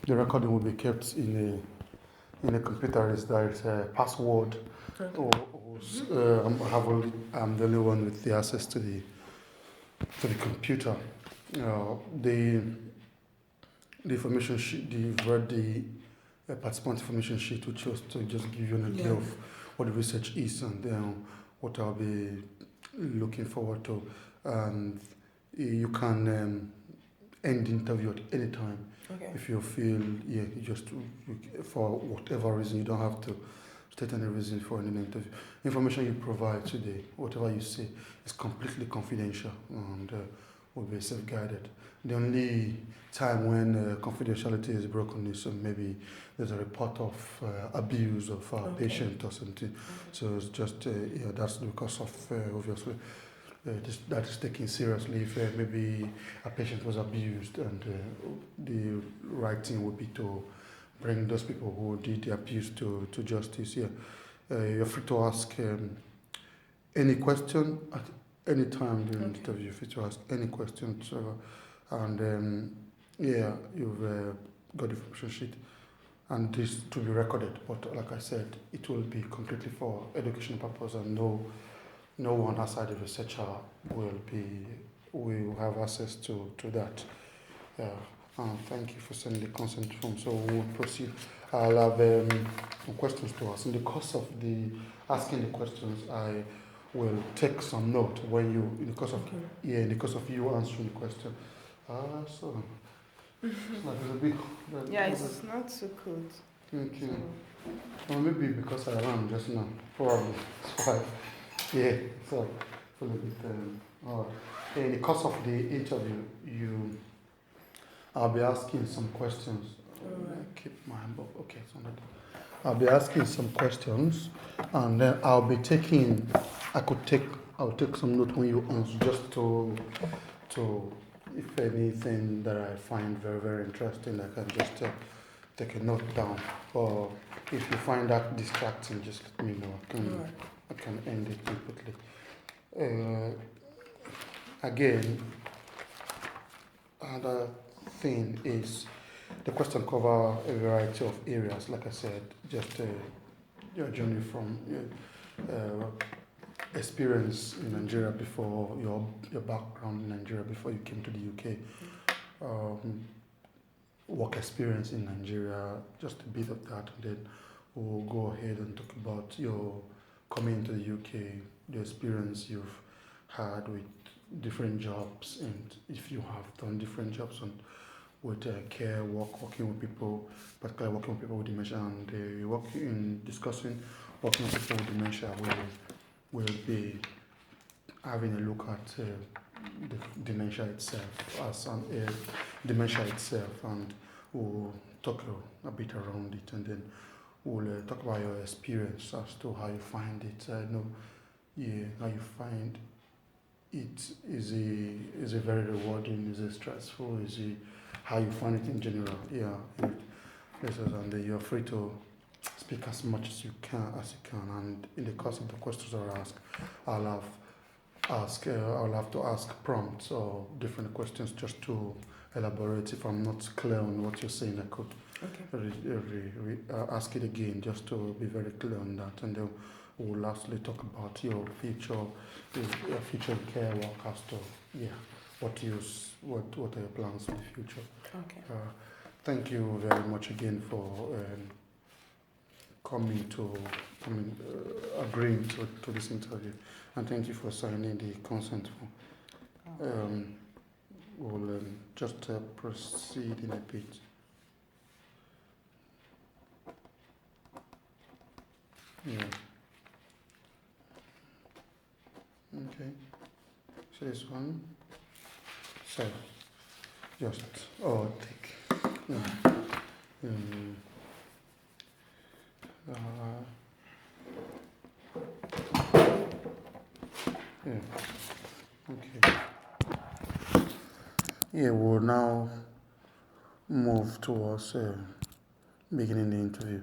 The recording will be kept in a computer. There is a password. Okay. I'm the only one with the access to the computer. The information sheet. You've read the participant information sheet, which was to just give you an idea of what the research is and what I'll be looking forward to. And you can end the interview at any time. Okay. If you feel, for whatever reason, you don't have to state any reason for any interview. Information you provide today, whatever you say, is completely confidential and will be safeguarded. The only time when confidentiality is broken is maybe there's a report of abuse of a patient or something. Okay. So it's just, that's because of, obviously, that is taken seriously. If maybe a patient was abused, and the right thing would be to bring those people who did the abuse to justice. You're free to ask any question at any time during the interview. You're free to ask any question. So, and you've got the information sheet, and this to be recorded. But like I said, it will be completely for educational purpose, and no one outside the researcher will have access to that. Thank you for sending the consent form. So we'll proceed. I'll have some questions to ask. In the course of the asking the questions, I will take some note in the course of you answering the question. So there's a big. It's not so cold. Thank you. Well, maybe because I ran just now. Probably. It's fine. Yeah, so a little bit. In the course of the interview, I'll be asking some questions. Keep my book. Okay, so I'll be asking some questions, and then I'll take some note when you answer, just to if anything that I find very, very interesting, I can just take a note down. Or if you find that distracting, just let me know. I can end it quickly. Again, another thing is the question cover a variety of areas. Like I said, just your journey from experience in Nigeria before your background in Nigeria before you came to the UK, work experience in Nigeria, just a bit of that, and then we'll go ahead and talk about your coming into the UK, the experience you've had with different jobs, and if you have done different jobs with care, working with people, particularly working with people with dementia, and discussing working with people with dementia, we'll be having a look at the dementia itself, dementia itself, and we'll talk a bit around it, and then we'll talk about your experience as to how you find it. How you find it. Is it very rewarding? Is it stressful? Is it how you find it in general? And you're free to speak as much as you can, and in the course of the questions I ask, I'll have to ask prompts or different questions just to elaborate. If I'm not clear on what you're saying, I could ask it again just to be very clear on that, and then we'll lastly talk about your future care work as to what are your plans for the future. Thank you very much again for agreeing to this interview, and thank you for signing the consent form. We'll just proceed in a bit. Okay. So this one. So just take. Okay. We'll now move towards beginning the interview.